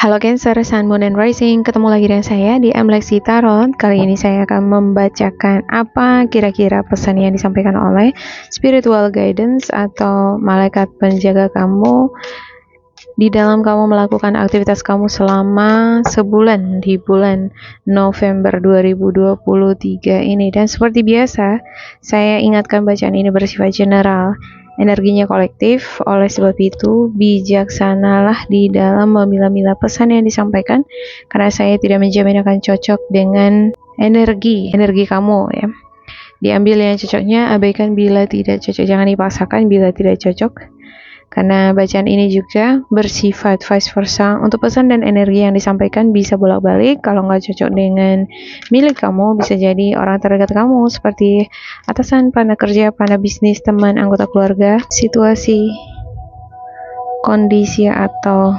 Halo Cancer, Sun, Moon, and Rising. Ketemu lagi dengan saya di Amlexi Tarot. Kali ini saya akan membacakan apa kira-kira pesan yang disampaikan oleh spiritual guidance atau malaikat penjaga kamu di dalam kamu melakukan aktivitas kamu selama sebulan di bulan November 2023 ini. Dan seperti biasa, saya ingatkan bacaan ini bersifat general, energinya kolektif. Oleh sebab itu, bijaksanalah di dalam memilah-milah pesan yang disampaikan, karena saya tidak menjamin akan cocok dengan energi kamu ya. Diambil yang cocoknya, abaikan bila tidak cocok. Jangan dipaksakan bila tidak cocok, karena bacaan ini juga bersifat vice versa. Untuk pesan dan energi yang disampaikan bisa bolak-balik. Kalau nggak cocok dengan milik kamu, bisa jadi orang terdekat kamu seperti atasan, partner kerja, partner bisnis, teman, anggota keluarga, situasi, kondisi, atau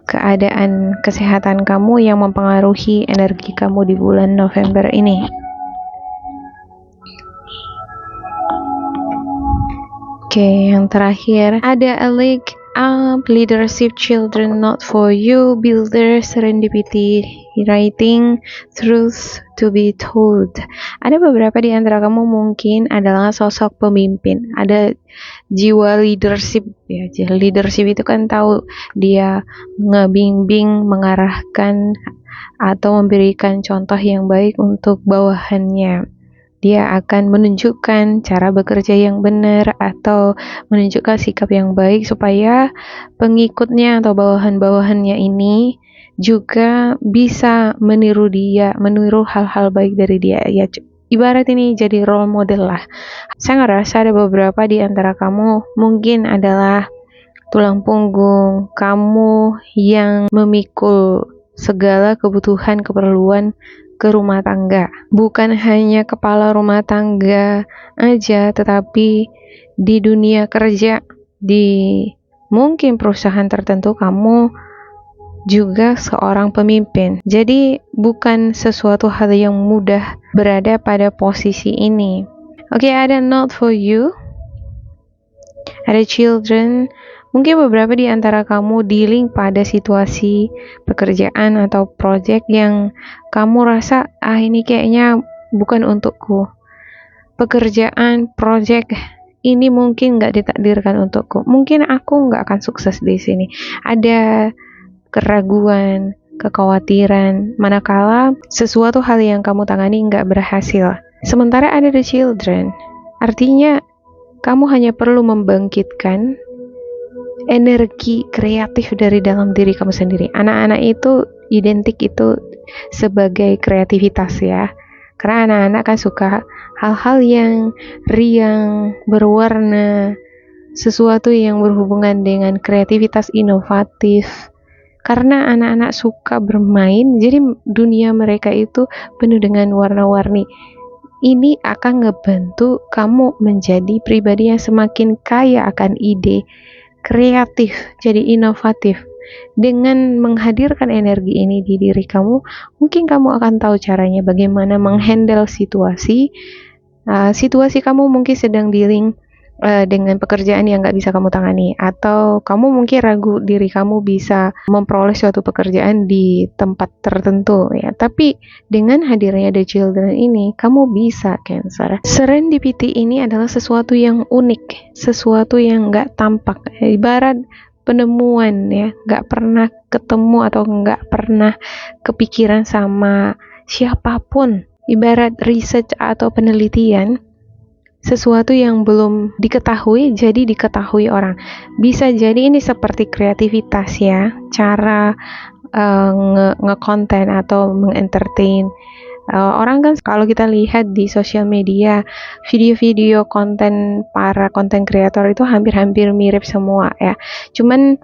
keadaan kesehatan kamu yang mempengaruhi energi kamu di bulan November ini. Oke, yang terakhir ada a leg up, leadership, children not for you, builder, serendipity, writing, truth to be told. Ada beberapa di antara kamu mungkin adalah sosok pemimpin, ada jiwa leadership ya. Leadership itu kan tahu dia ngebimbing, mengarahkan atau memberikan contoh yang baik untuk bawahannya. Dia akan menunjukkan cara bekerja yang benar atau menunjukkan sikap yang baik supaya pengikutnya atau bawahan-bawahannya ini juga bisa meniru dia, meniru hal-hal baik dari dia ya. Ibarat ini jadi role model lah. Saya ngerasa ada beberapa di antara kamu mungkin adalah tulang punggung kamu yang memikul segala kebutuhan keperluan ke rumah tangga. Bukan hanya kepala rumah tangga aja, tetapi di dunia kerja, di mungkin perusahaan tertentu kamu juga seorang pemimpin. Jadi bukan sesuatu hal yang mudah berada pada posisi ini. Oke, ada not for you, ada children. Mungkin beberapa di antara kamu dealing pada situasi pekerjaan atau project yang kamu rasa, ini kayaknya bukan untukku. Pekerjaan, project ini mungkin nggak ditakdirkan untukku. Mungkin aku nggak akan sukses di sini. Ada keraguan, kekhawatiran, manakala sesuatu hal yang kamu tangani nggak berhasil. Sementara ada the children, artinya kamu hanya perlu membangkitkan energi kreatif dari dalam diri kamu sendiri. Anak-anak itu identik itu sebagai kreativitas ya. Karena anak-anak kan suka hal-hal yang riang, berwarna, sesuatu yang berhubungan dengan kreativitas inovatif. Karena anak-anak suka bermain, jadi dunia mereka itu penuh dengan warna-warni. Ini akan ngebantu kamu menjadi pribadi yang semakin kaya akan ide, kreatif, jadi inovatif. Dengan menghadirkan energi ini di diri kamu, mungkin kamu akan tahu caranya bagaimana menghandle situasi. Situasi kamu mungkin sedang dealing dengan pekerjaan yang gak bisa kamu tangani, atau kamu mungkin ragu diri kamu bisa memperoleh suatu pekerjaan di tempat tertentu ya. Tapi dengan hadirnya the children ini, kamu bisa, Cancer. Serendipity ini adalah sesuatu yang unik, sesuatu yang gak tampak, ibarat penemuan ya, gak pernah ketemu atau gak pernah kepikiran sama siapapun. Ibarat research atau penelitian, sesuatu yang belum diketahui jadi diketahui orang. Bisa jadi ini seperti kreativitas ya, cara nge-content atau mengentertain. Orang kan kalau kita lihat di sosial media, video-video konten para konten kreator itu hampir-hampir mirip semua ya. Cuman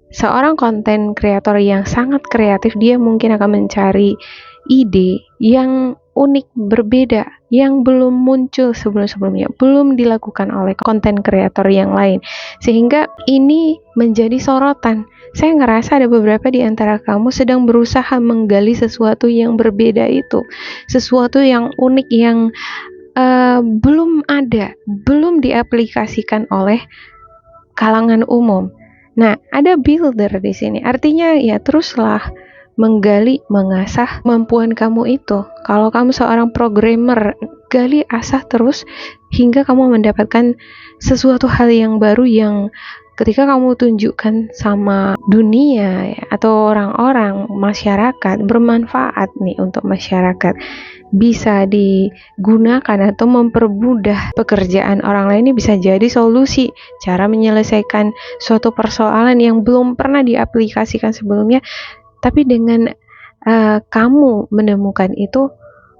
seorang konten kreator yang sangat kreatif, dia mungkin akan mencari ide yang unik, berbeda, yang belum muncul sebelum-sebelumnya, belum dilakukan oleh konten kreator yang lain, sehingga ini menjadi sorotan. Saya ngerasa ada beberapa di antara kamu sedang berusaha menggali sesuatu yang berbeda itu, sesuatu yang unik yang belum ada, belum diaplikasikan oleh kalangan umum. Nah, ada builder di sini. Artinya ya teruslah menggali, mengasah kemampuan kamu itu. Kalau kamu seorang programmer, gali, asah terus hingga kamu mendapatkan sesuatu hal yang baru yang ketika kamu tunjukkan sama dunia ya, atau orang-orang, masyarakat, bermanfaat nih untuk masyarakat, bisa digunakan atau mempermudah pekerjaan orang lain, ini bisa jadi solusi cara menyelesaikan suatu persoalan yang belum pernah diaplikasikan sebelumnya, tapi dengan kamu menemukan itu,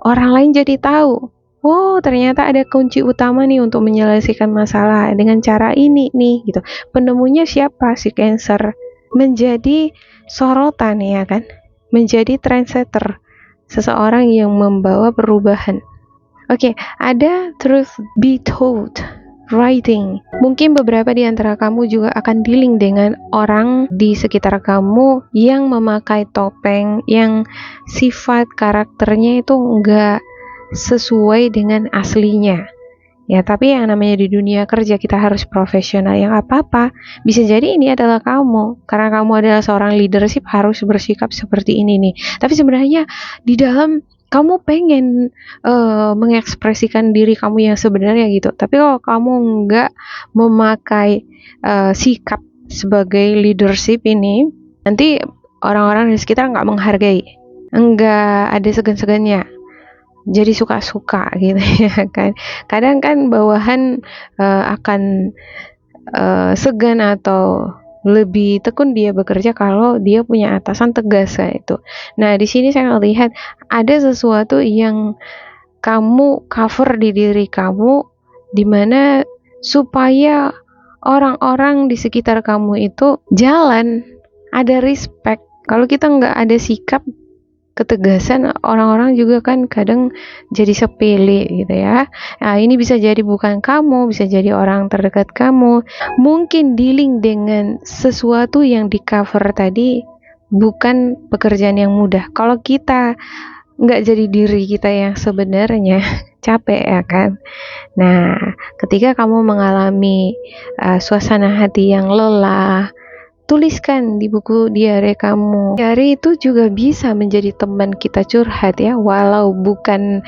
orang lain jadi tahu, oh ternyata ada kunci utama nih untuk menyelesaikan masalah dengan cara ini nih gitu. Penemunya siapa? Si Cancer. Menjadi sorotan ya kan, menjadi trendsetter, seseorang yang membawa perubahan. Oke, ada truth be told writing. Mungkin beberapa di antara kamu juga akan dealing dengan orang di sekitar kamu yang memakai topeng, yang sifat karakternya itu enggak sesuai dengan aslinya. Ya, tapi yang namanya di dunia kerja kita harus profesional, yang apa-apa bisa jadi ini adalah kamu, karena kamu adalah seorang leadership harus bersikap seperti ini nih. Tapi sebenarnya di dalam kamu pengen mengekspresikan diri kamu yang sebenarnya gitu. Tapi kalau kamu nggak memakai sikap sebagai leadership ini, nanti orang-orang di sekitar nggak menghargai, nggak ada segan-segannya, jadi suka-suka gitu ya kan. Kadang kan bawahan akan segan atau lebih tekun dia bekerja kalau dia punya atasan tegas kayak itu. Nah, di sini saya melihat ada sesuatu yang kamu cover di diri kamu, dimana supaya orang-orang di sekitar kamu itu jalan, ada respect. Kalau kita nggak ada sikap ketegasan, orang-orang juga kan kadang jadi sepele gitu ya. Nah, ini bisa jadi bukan kamu, bisa jadi orang terdekat kamu. Mungkin dealing dengan sesuatu yang di cover tadi bukan pekerjaan yang mudah. Kalau kita nggak jadi diri kita yang sebenarnya, capek ya kan. Nah, ketika kamu mengalami suasana hati yang lelah, tuliskan di buku diary kamu. Diary itu juga bisa menjadi teman kita curhat ya, walau bukan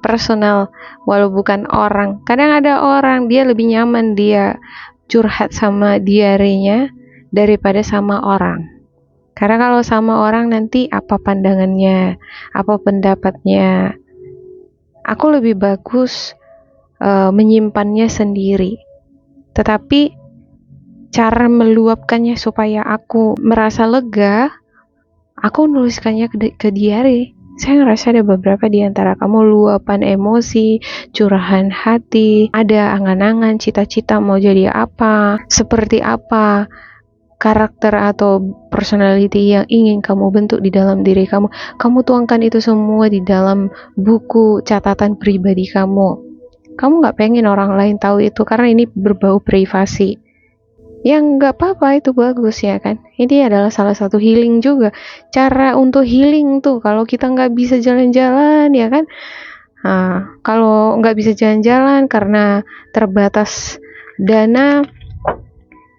personal, walau bukan orang. Kadang ada orang dia lebih nyaman dia curhat sama diarynya daripada sama orang. Karena kalau sama orang nanti apa pandangannya, apa pendapatnya. Aku lebih bagus menyimpannya sendiri. Tetapi cara meluapkannya supaya aku merasa lega, aku nuliskannya ke diary. Saya ngerasa ada beberapa di antara kamu luapan emosi, curahan hati, ada angan-angan, cita-cita mau jadi apa, seperti apa, karakter atau personality yang ingin kamu bentuk di dalam diri kamu. Kamu tuangkan itu semua di dalam buku catatan pribadi kamu. Kamu nggak pengen orang lain tahu itu karena ini berbau privasi. Yang nggak apa-apa, itu bagus ya kan. Ini adalah salah satu healing juga. Cara untuk healing tuh kalau kita nggak bisa jalan-jalan ya kan. Nah, kalau nggak bisa jalan-jalan karena terbatas dana,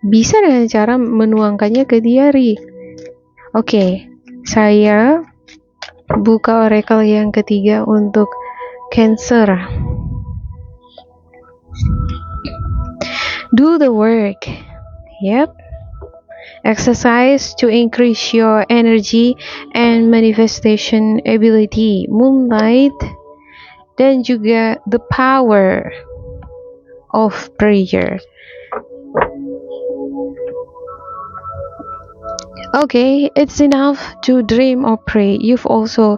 bisa dengan cara menuangkannya ke diary. Oke, saya buka oracle yang ketiga untuk Cancer. Do the work. Yep. Exercise to increase your energy and manifestation ability. Moonlight. Dan juga the power of prayer. Okay, it's enough to dream or pray. You've also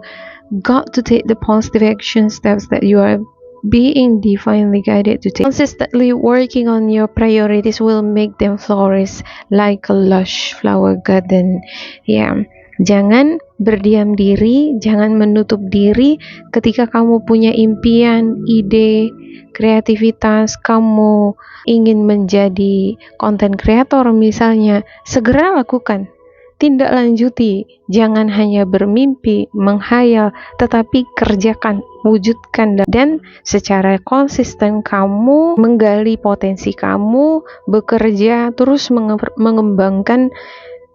got to take the positive action steps that you are being divinely guided to take. Consistently working on your priorities will make them flourish like a lush flower garden. Ya, jangan berdiam diri, jangan menutup diri ketika kamu punya impian, ide, kreativitas, kamu ingin menjadi content creator misalnya, segera lakukan. tindak lanjuti. Jangan hanya bermimpi, menghayal, tetapi kerjakan, wujudkan, dan secara konsisten kamu menggali potensi kamu, bekerja, terus mengembangkan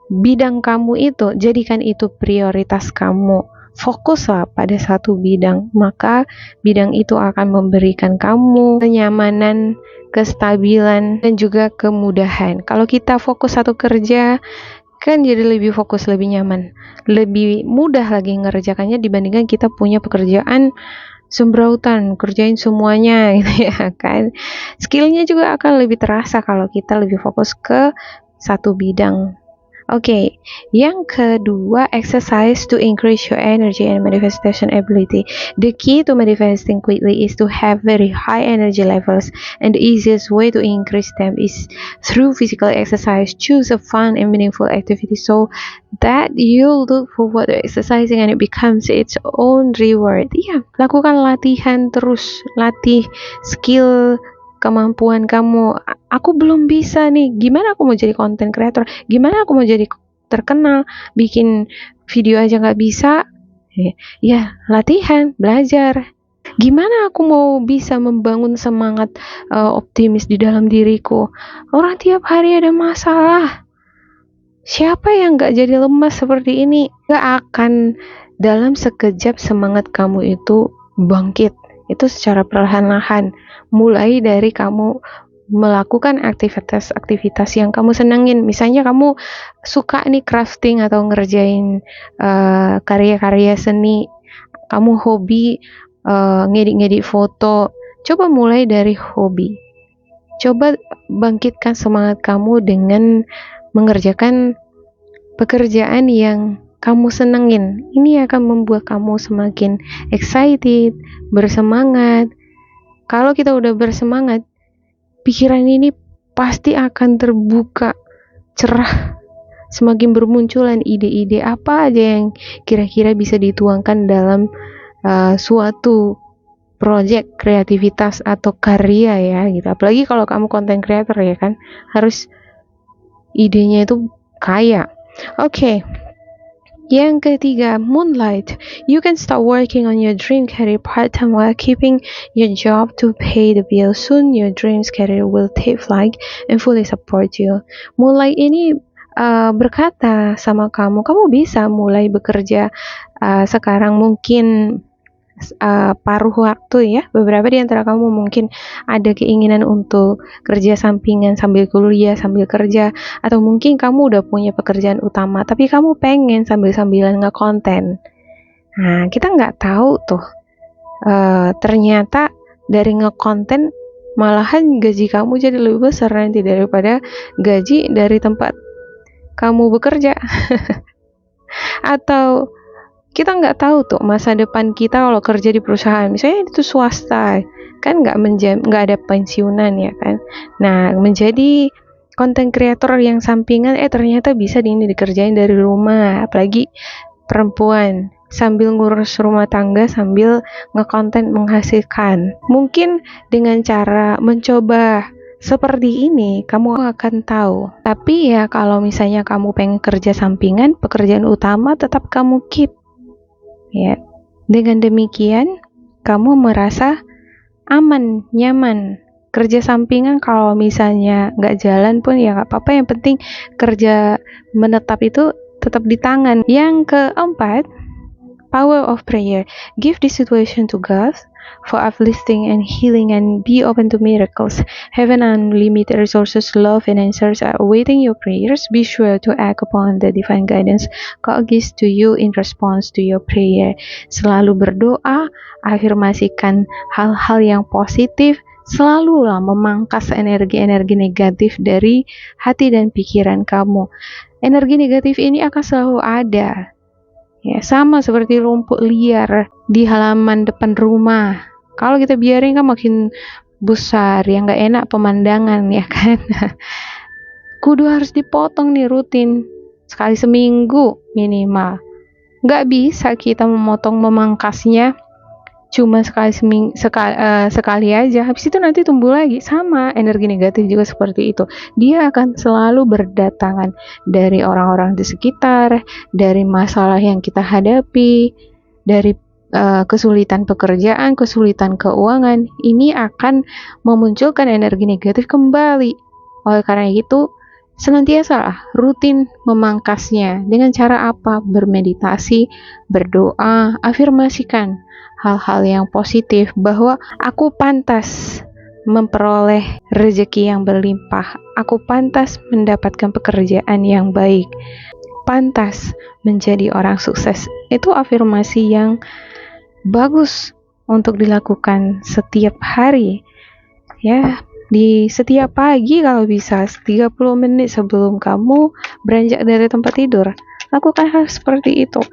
bidang kamu itu. Jadikan itu prioritas kamu. Fokuslah pada satu bidang, maka bidang itu akan memberikan kamu kenyamanan, kestabilan, dan juga kemudahan. Kalau kita fokus satu kerja, kan jadi lebih fokus, lebih nyaman, lebih mudah lagi ngerjakannya dibandingkan kita punya pekerjaan sembrautan, kerjain semuanya gitu ya kan. Skillnya juga akan lebih terasa kalau kita lebih fokus ke satu bidang. Oke, yang kedua, exercise to increase your energy and manifestation ability. The key to manifesting quickly is to have very high energy levels, and the easiest way to increase them is through physical exercise. Choose a fun and meaningful activity so that you look forward to exercising and it becomes its own reward. Iya, lakukan latihan terus, latih skill kemampuan kamu. Aku belum bisa nih, gimana aku mau jadi content creator, gimana aku mau jadi terkenal, bikin video aja nggak bisa. Ya, latihan, belajar. Gimana aku mau bisa membangun semangat optimis di dalam diriku? Orang tiap hari ada masalah. Siapa yang gak jadi lemas seperti ini? Gak akan dalam sekejap semangat kamu itu bangkit. Itu secara perlahan-lahan. Mulai dari kamu melakukan aktivitas-aktivitas yang kamu senengin. Misalnya kamu suka nih crafting atau ngerjain karya-karya seni. Kamu hobi ngedit-ngedit foto. Coba mulai dari hobi. Coba bangkitkan semangat kamu dengan mengerjakan pekerjaan yang kamu senengin. Ini akan membuat kamu semakin excited, bersemangat. Kalau kita udah bersemangat, pikiran ini pasti akan terbuka, cerah. Semakin bermunculan ide-ide apa aja yang kira-kira bisa dituangkan dalam suatu project kreativitas atau karya ya gitu. Apalagi kalau kamu content creator ya kan, harus idenya itu kaya. Oke. Yang ketiga, moonlight. You can start working on your dream career part-time while keeping your job to pay the bill. Soon your dreams career will take flight and fully support you. Moonlight ini berkata sama kamu bisa mulai bekerja sekarang, mungkin paruh waktu ya. Beberapa di antara kamu mungkin ada keinginan untuk kerja sampingan sambil kuliah, sambil kerja, atau mungkin kamu udah punya pekerjaan utama tapi kamu pengen sambil-sambilan ngekonten. Nah, kita nggak tahu tuh ternyata dari ngekonten malahan gaji kamu jadi lebih besar nanti daripada gaji dari tempat kamu bekerja. Atau kita nggak tahu tuh masa depan kita kalau kerja di perusahaan, misalnya itu swasta, kan nggak ada pensiunan ya kan. Nah, menjadi content creator yang sampingan ternyata bisa dikerjain dari rumah, apalagi perempuan, sambil ngurus rumah tangga sambil ngekonten menghasilkan. Mungkin dengan cara mencoba seperti ini kamu akan tahu. Tapi ya kalau misalnya kamu pengen kerja sampingan, pekerjaan utama tetap kamu keep. Ya, dengan demikian kamu merasa aman, nyaman. Kerja sampingan kalau misalnya nggak jalan pun ya nggak apa-apa, yang penting kerja menetap itu tetap di tangan. Yang keempat, power of prayer. Give this situation to God for uplifting and healing and be open to miracles. Heaven unlimited resources, love and answers are awaiting your prayers. Be sure to act upon the divine guidance God gives to you in response to your prayer. Selalu berdoa, afirmasikan hal-hal yang positif, selalulah memangkas energi-energi negatif dari hati dan pikiran kamu. Energi negatif ini akan selalu ada. Ya, sama seperti rumput liar di halaman depan rumah. Kalau kita biarin kan makin besar, ya nggak enak pemandangan ya kan. Kudu harus dipotong nih rutin, sekali seminggu minimal. Nggak bisa kita memangkasnya cuma sekali aja, habis itu nanti tumbuh lagi. Sama energi negatif juga seperti itu, dia akan selalu berdatangan dari orang-orang di sekitar, dari masalah yang kita hadapi, dari kesulitan pekerjaan, kesulitan keuangan. Ini akan memunculkan energi negatif kembali. Oleh karena itu, senantiasa rutin memangkasnya. Dengan cara apa? Bermeditasi, berdoa, afirmasikan hal-hal yang positif, bahwa aku pantas memperoleh rezeki yang berlimpah, aku pantas mendapatkan pekerjaan yang baik, pantas menjadi orang sukses. Itu afirmasi yang bagus untuk dilakukan setiap hari, ya, di setiap pagi kalau bisa 30 menit sebelum kamu beranjak dari tempat tidur. Lakukan hal seperti itu.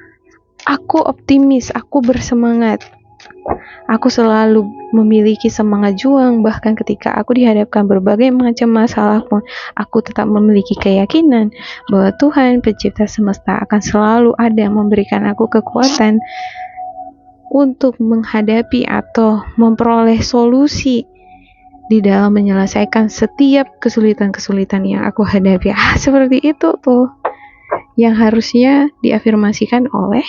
Aku optimis, aku bersemangat. Aku selalu memiliki semangat juang, bahkan ketika aku dihadapkan berbagai macam masalah pun, aku tetap memiliki keyakinan bahwa Tuhan pencipta semesta akan selalu ada memberikan aku kekuatan untuk menghadapi atau memperoleh solusi di dalam menyelesaikan setiap kesulitan-kesulitan yang aku hadapi. Seperti itu tuh yang harusnya diafirmasikan oleh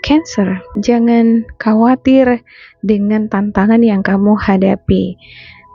Cancer. Jangan khawatir dengan tantangan yang kamu hadapi.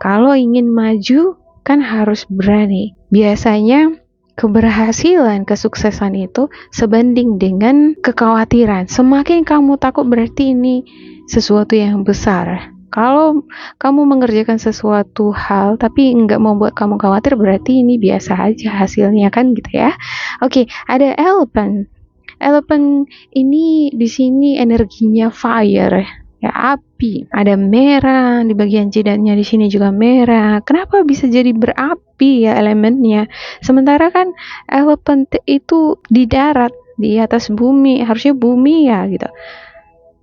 Kalau ingin maju, kan harus berani. Biasanya keberhasilan, kesuksesan itu sebanding dengan kekhawatiran. Semakin kamu takut, berarti ini sesuatu yang besar. Kalau kamu mengerjakan sesuatu hal tapi nggak membuat kamu khawatir, berarti ini biasa aja hasilnya, kan gitu ya. Oke, ada elephant. Elephant ini di sini energinya fire, ya, api. Ada merah di bagian jidatnya, di sini juga merah. Kenapa bisa jadi berapi ya elemennya? Sementara kan elephant itu di darat, di atas bumi, harusnya bumi ya gitu.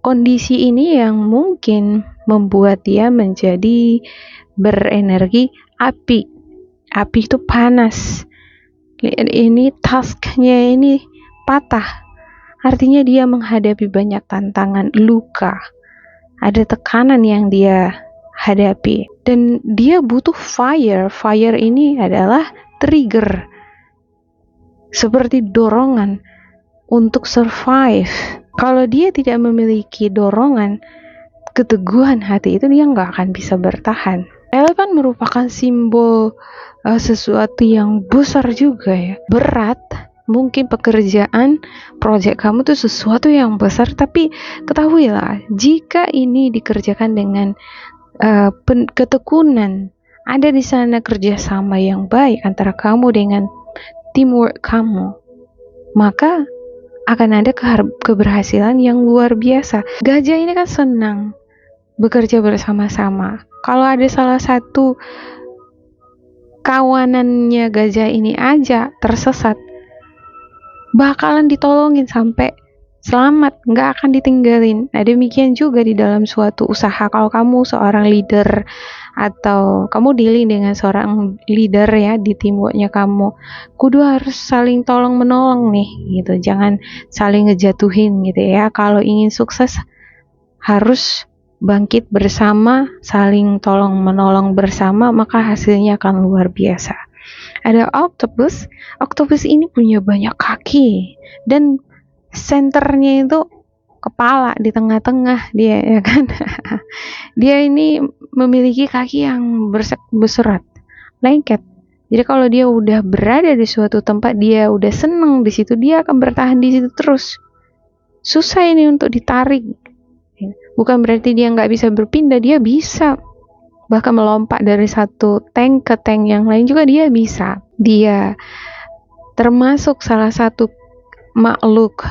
Kondisi ini yang mungkin membuat dia menjadi berenergi api. Api itu panas. Ini tasknya ini patah. Artinya dia menghadapi banyak tantangan, luka. Ada tekanan yang dia hadapi. Dan dia butuh fire. Fire ini adalah trigger. Seperti dorongan untuk survive. Kalau dia tidak memiliki dorongan, keteguhan hati itu, dia nggak akan bisa bertahan. Elephant merupakan simbol sesuatu yang besar juga ya. Berat. Mungkin pekerjaan, proyek kamu tuh sesuatu yang besar, tapi ketahuilah, jika ini dikerjakan dengan ketekunan, ada di sana kerjasama yang baik antara kamu dengan teamwork kamu, maka akan ada keberhasilan yang luar biasa. Gajah ini kan senang bekerja bersama-sama. Kalau ada salah satu kawanannya gajah ini aja tersesat, bakalan ditolongin sampai selamat, nggak akan ditinggalin. Nah, demikian juga di dalam suatu usaha. Kalau kamu seorang leader atau kamu dealing dengan seorang leader ya di teamworknya kamu, kudu harus saling tolong menolong nih gitu. Jangan saling ngejatuhin gitu ya. Kalau ingin sukses harus bangkit bersama, saling tolong menolong bersama, maka hasilnya akan luar biasa. Ada octopus. Octopus ini punya banyak kaki dan senternya itu kepala di tengah-tengah dia, ya kan. Dia ini memiliki kaki yang berserat, lengket. Jadi kalau dia udah berada di suatu tempat, dia udah seneng di situ, dia akan bertahan di situ terus. Susah ini untuk ditarik. Bukan berarti dia nggak bisa berpindah, dia bisa. Bahkan melompat dari satu tank ke tank yang lain juga dia bisa. Dia termasuk salah satu makhluk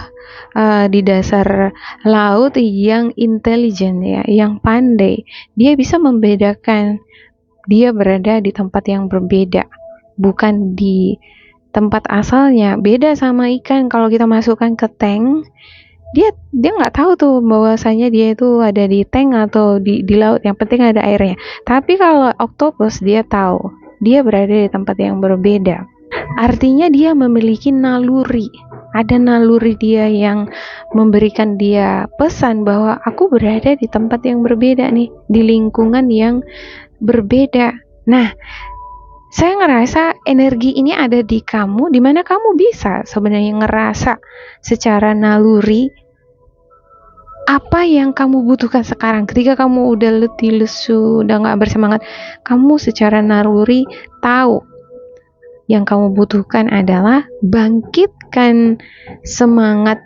di dasar laut yang intelijen ya, yang pandai. Dia bisa membedakan dia berada di tempat yang berbeda, bukan di tempat asalnya. Beda sama ikan, kalau kita masukkan ke tank, dia nggak tahu tuh bahwasanya dia itu ada di tank atau di laut, yang penting ada airnya. Tapi kalau octopus, dia tahu dia berada di tempat yang berbeda. Artinya dia memiliki naluri. Ada naluri dia yang memberikan dia pesan bahwa aku berada di tempat yang berbeda nih, di lingkungan yang berbeda. Nah, saya ngerasa energi ini ada di kamu, di mana kamu bisa sebenarnya ngerasa secara naluri apa yang kamu butuhkan sekarang. Ketika kamu udah letih, lesu, udah gak bersemangat, kamu secara naluri tahu yang kamu butuhkan adalah bangkitkan semangat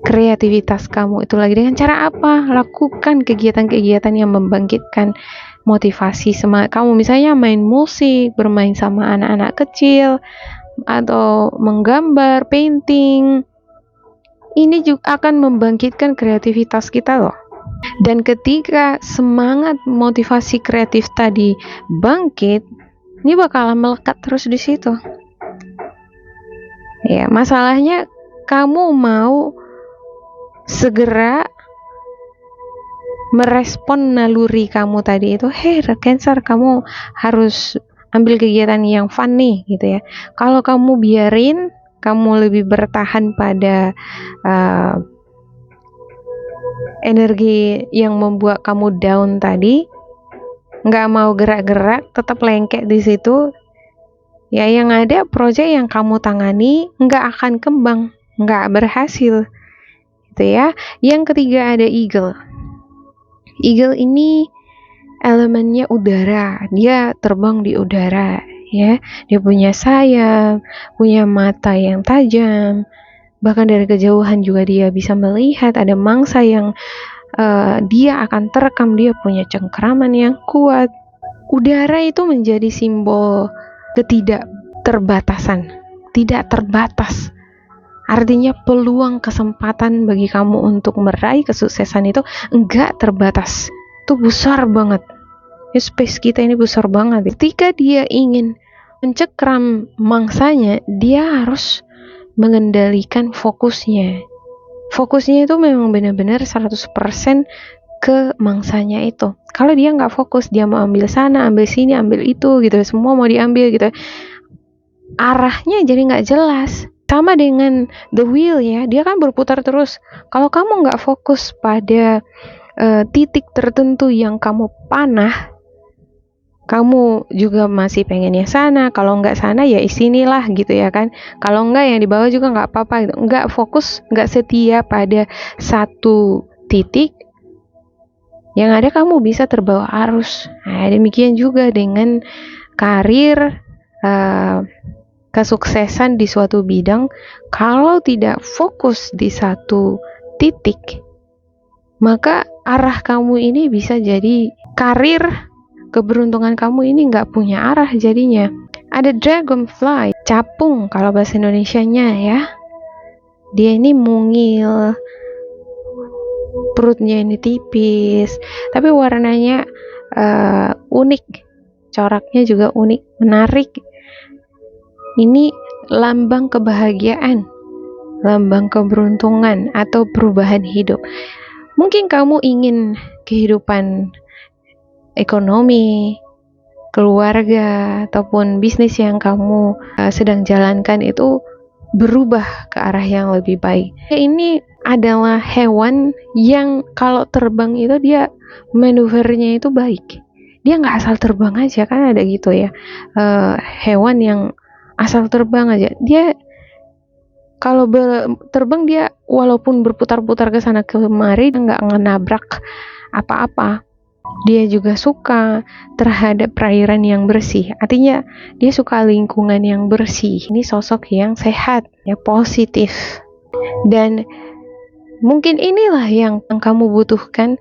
kreativitas kamu itu lagi. Dengan cara apa? Lakukan kegiatan-kegiatan yang membangkitkan motivasi semangat kamu. Misalnya main musik, bermain sama anak-anak kecil, atau menggambar, painting. Ini juga akan membangkitkan kreativitas kita loh. Dan ketika semangat motivasi kreatif tadi bangkit, ini bakalan melekat terus di situ. Ya, masalahnya kamu mau segera merespon naluri kamu tadi itu. Hey, Cancer, kamu harus ambil kegiatan yang fun nih, gitu ya. Kalau kamu biarin, kamu lebih bertahan pada energi yang membuat kamu down tadi, nggak mau gerak-gerak, tetap lengket di situ, ya yang ada proyek yang kamu tangani nggak akan kembang, nggak berhasil, gitu ya. Yang ketiga ada eagle. Eagle ini elemennya udara, dia terbang di udara, ya. Dia punya sayap, punya mata yang tajam, bahkan dari kejauhan juga dia bisa melihat. Ada mangsa yang dia akan terekam, dia punya cengkeraman yang kuat. Udara itu menjadi simbol ketidakterbatasan, tidak terbatas. Artinya peluang kesempatan bagi kamu untuk meraih kesuksesan itu enggak terbatas. Itu besar banget. Ya, space kita ini besar banget. Ketika dia ingin mencekram mangsanya, dia harus mengendalikan fokusnya. Fokusnya itu memang benar-benar 100% ke mangsanya itu. Kalau dia nggak fokus, dia mau ambil sana, ambil sini, ambil itu, gitu. Semua mau diambil, gitu. Arahnya jadi nggak jelas. Sama dengan the wheel, ya, dia kan berputar terus. Kalau kamu nggak fokus pada titik tertentu yang kamu panah, kamu juga masih pengennya sana. Kalau nggak sana ya sinilah, gitu ya kan. Kalau nggak yang di bawah juga nggak apa-apa, gitu. Nggak fokus, nggak setia pada satu titik, yang ada kamu bisa terbawa arus. Nah, demikian juga dengan karir, kesuksesan di suatu bidang. Kalau tidak fokus di satu titik, maka arah kamu ini bisa jadi karir, keberuntungan kamu ini nggak punya arah jadinya. Ada dragonfly, capung kalau bahasa Indonesianya, ya. Dia ini mungil, perutnya ini tipis, tapi warnanya unik, coraknya juga unik, menarik. Ini lambang kebahagiaan, lambang keberuntungan, atau perubahan hidup. Mungkin kamu ingin kehidupan ekonomi, keluarga, ataupun bisnis yang kamu sedang jalankan itu berubah ke arah yang lebih baik. Ini adalah hewan yang kalau terbang itu dia manuvernya itu baik. Dia nggak asal terbang aja, kan ada gitu ya, hewan yang asal terbang aja. Dia kalau terbang, dia walaupun berputar-putar ke sana kemari, nggak ngenabrak apa-apa. Dia juga suka terhadap perairan yang bersih. Artinya dia suka lingkungan yang bersih. Ini sosok yang sehat, ya, positif. Dan mungkin inilah yang kamu butuhkan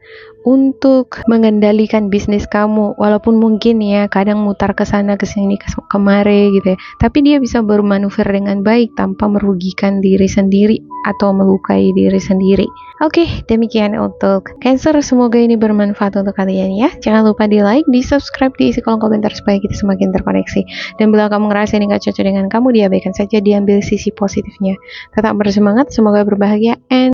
untuk mengendalikan bisnis kamu. Walaupun mungkin ya kadang mutar ke sana ke sini kemari, gitu ya, tapi dia bisa bermanuver dengan baik tanpa merugikan diri sendiri atau melukai diri sendiri. Oke, demikian untuk Cancer. Semoga ini bermanfaat untuk kalian, ya. Jangan lupa di like, di subscribe, diisi kolom komentar supaya kita semakin terkoneksi. Dan bila kamu ngerasa ini gak cocok dengan kamu, diabaikan saja, diambil sisi positifnya. Tetap bersemangat, semoga berbahagia, and